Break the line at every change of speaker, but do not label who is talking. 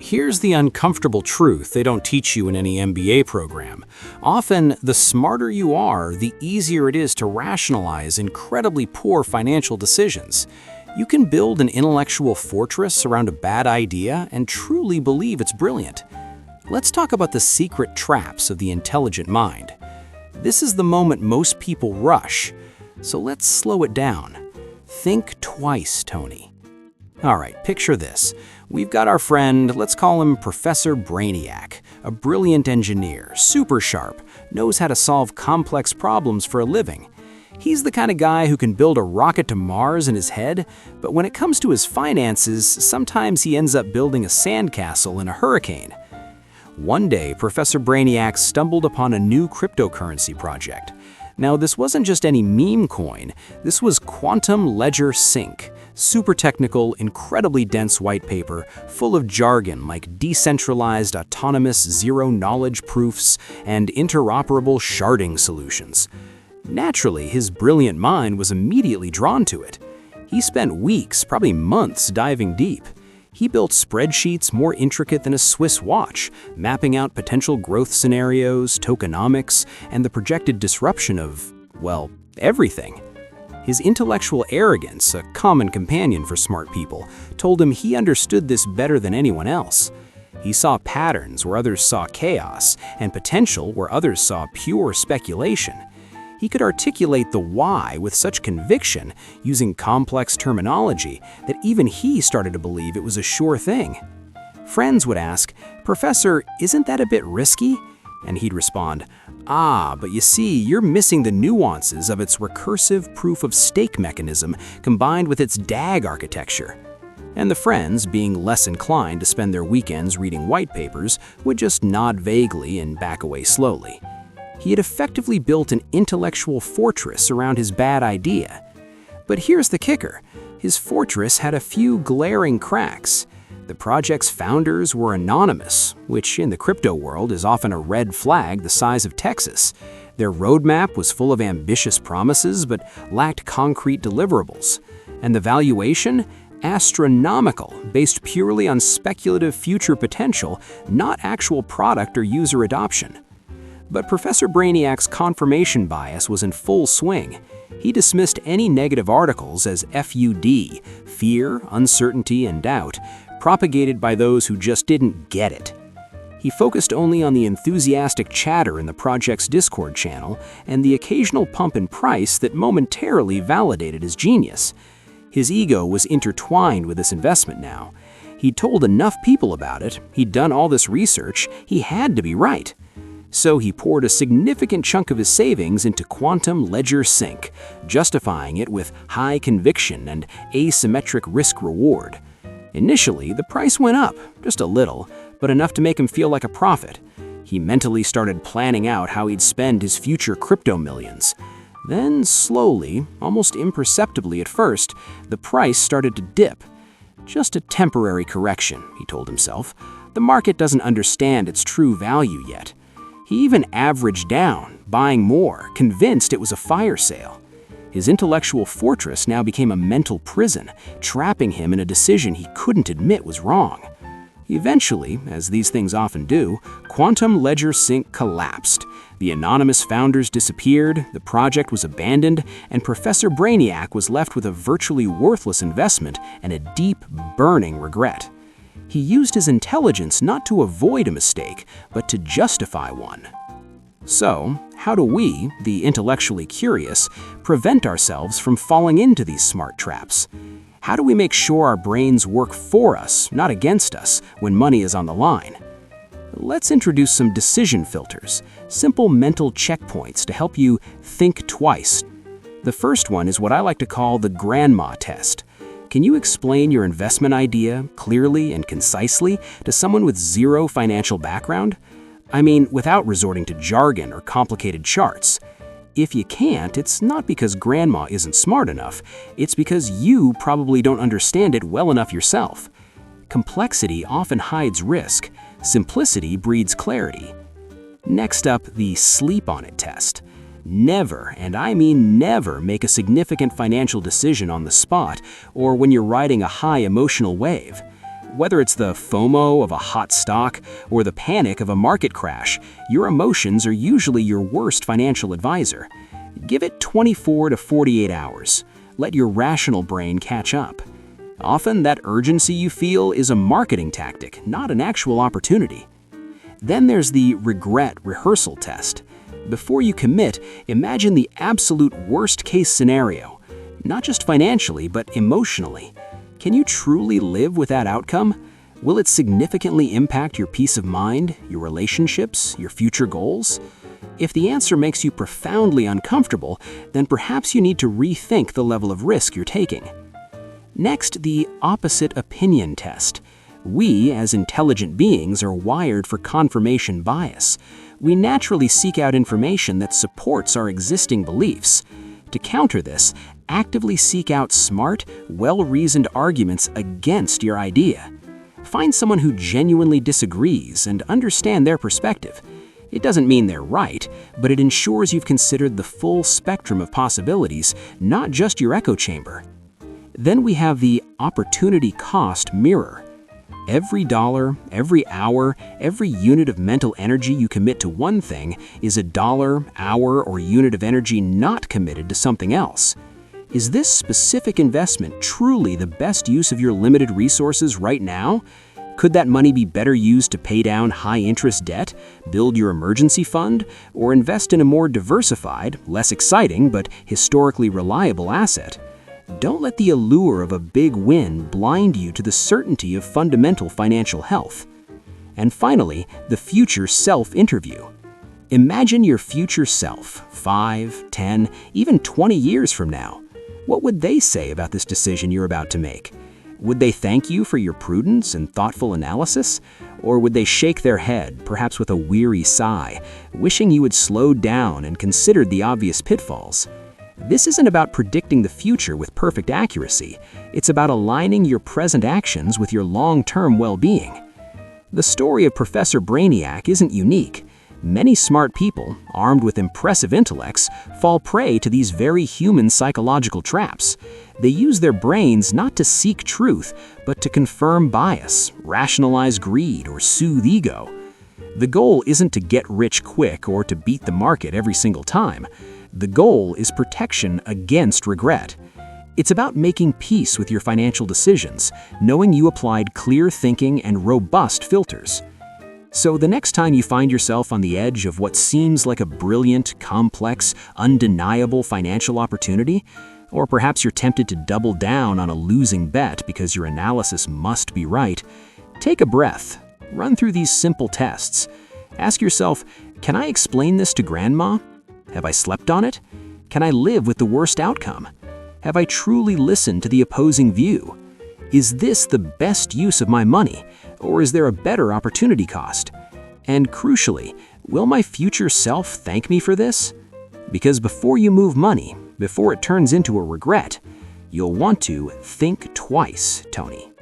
Here's the uncomfortable truth they don't teach you in any MBA program. Often, the smarter you are, the easier it is to rationalize incredibly poor financial decisions. You can build an intellectual fortress around a bad idea and truly believe it's brilliant. Let's talk about the secret traps of the intelligent mind. This is the moment most people rush, so let's slow it down. Think twice, Tony. All right, picture this. We've got our friend, let's call him Professor Brainiac, a brilliant engineer, super sharp, knows how to solve complex problems for a living. He's the kind of guy who can build a rocket to Mars in his head, but when it comes to his finances, sometimes he ends up building a sandcastle in a hurricane. One day, Professor Brainiac stumbled upon a new cryptocurrency project. Now, this wasn't just any meme coin, this was Quantum Ledger Sync. Super technical, incredibly dense white paper, full of jargon like decentralized, autonomous, zero-knowledge proofs and interoperable sharding solutions. Naturally, his brilliant mind was immediately drawn to it. He spent weeks, probably months, diving deep. He built spreadsheets more intricate than a Swiss watch, mapping out potential growth scenarios, tokenomics, and the projected disruption of, well, everything. His intellectual arrogance, a common companion for smart people, told him he understood this better than anyone else. He saw patterns where others saw chaos, and potential where others saw pure speculation. He could articulate the why with such conviction, using complex terminology, that even he started to believe it was a sure thing. Friends would ask, "Professor, isn't that a bit risky?" And he'd respond, but you see, you're missing the nuances of its recursive proof-of-stake mechanism combined with its DAG architecture." And the friends, being less inclined to spend their weekends reading white papers, would just nod vaguely and back away slowly. He had effectively built an intellectual fortress around his bad idea. But here's the kicker. His fortress had a few glaring cracks. The project's founders were anonymous, which in the crypto world is often a red flag the size of Texas. Their roadmap was full of ambitious promises but lacked concrete deliverables. And the valuation? Astronomical, based purely on speculative future potential, not actual product or user adoption. But Professor Brainiac's confirmation bias was in full swing. He dismissed any negative articles as FUD, fear, uncertainty, and doubt, propagated by those who just didn't get it. He focused only on the enthusiastic chatter in the project's Discord channel and the occasional pump in price that momentarily validated his genius. His ego was intertwined with this investment now. He'd told enough people about it, he'd done all this research, he had to be right. So he poured a significant chunk of his savings into Quantum Ledger Sync, justifying it with high conviction and asymmetric risk-reward. Initially, the price went up, just a little, but enough to make him feel like a prophet. He mentally started planning out how he'd spend his future crypto millions. Then slowly, almost imperceptibly at first, the price started to dip. Just a temporary correction, he told himself. The market doesn't understand its true value yet. He even averaged down, buying more, convinced it was a fire sale. His intellectual fortress now became a mental prison, trapping him in a decision he couldn't admit was wrong. Eventually, as these things often do, Quantum Ledger Sync collapsed. The anonymous founders disappeared, the project was abandoned, and Professor Brainiac was left with a virtually worthless investment and a deep, burning regret. He used his intelligence not to avoid a mistake, but to justify one. So, how do we, the intellectually curious, prevent ourselves from falling into these smart traps? How do we make sure our brains work for us, not against us, when money is on the line? Let's introduce some decision filters, simple mental checkpoints to help you think twice. The first one is what I like to call the grandma test. Can you explain your investment idea clearly and concisely to someone with zero financial background? I mean, without resorting to jargon or complicated charts. If you can't, it's not because grandma isn't smart enough, it's because you probably don't understand it well enough yourself. Complexity often hides risk. Simplicity breeds clarity. Next up, the sleep on it test. Never, and I mean never, make a significant financial decision on the spot or when you're riding a high emotional wave. Whether it's the FOMO of a hot stock or the panic of a market crash, your emotions are usually your worst financial advisor. Give it 24 to 48 hours. Let your rational brain catch up. Often, that urgency you feel is a marketing tactic, not an actual opportunity. Then there's the regret rehearsal test. Before you commit, imagine the absolute worst-case scenario, not just financially, but emotionally. Can you truly live with that outcome? Will it significantly impact your peace of mind, your relationships, your future goals? If the answer makes you profoundly uncomfortable, then perhaps you need to rethink the level of risk you're taking. Next, the opposite opinion test. We, as intelligent beings, are wired for confirmation bias. We naturally seek out information that supports our existing beliefs. To counter this, actively seek out smart, well-reasoned arguments against your idea. Find someone who genuinely disagrees and understand their perspective. It doesn't mean they're right, but it ensures you've considered the full spectrum of possibilities, not just your echo chamber. Then we have the opportunity cost mirror. Every dollar, every hour, every unit of mental energy you commit to one thing is a dollar, hour, or unit of energy not committed to something else. Is this specific investment truly the best use of your limited resources right now? Could that money be better used to pay down high-interest debt, build your emergency fund, or invest in a more diversified, less exciting, but historically reliable asset? Don't let the allure of a big win blind you to the certainty of fundamental financial health. And finally, the future self-interview. Imagine your future self, 5, 10, even 20 years from now. What would they say about this decision you're about to make? Would they thank you for your prudence and thoughtful analysis? Or would they shake their head, perhaps with a weary sigh, wishing you had slowed down and considered the obvious pitfalls? This isn't about predicting the future with perfect accuracy. It's about aligning your present actions with your long-term well-being. The story of Professor Brainiac isn't unique. Many smart people, armed with impressive intellects, fall prey to these very human psychological traps. They use their brains not to seek truth, but to confirm bias, rationalize greed, or soothe ego. The goal isn't to get rich quick or to beat the market every single time. The goal is protection against regret. It's about making peace with your financial decisions, knowing you applied clear thinking and robust filters. So the next time you find yourself on the edge of what seems like a brilliant, complex, undeniable financial opportunity, or perhaps you're tempted to double down on a losing bet because your analysis must be right, take a breath, run through these simple tests. Ask yourself, can I explain this to grandma? Have I slept on it? Can I live with the worst outcome? Have I truly listened to the opposing view? Is this the best use of my money, or is there a better opportunity cost? And crucially, will my future self thank me for this? Because before you move money, before it turns into a regret, you'll want to think twice, Tony.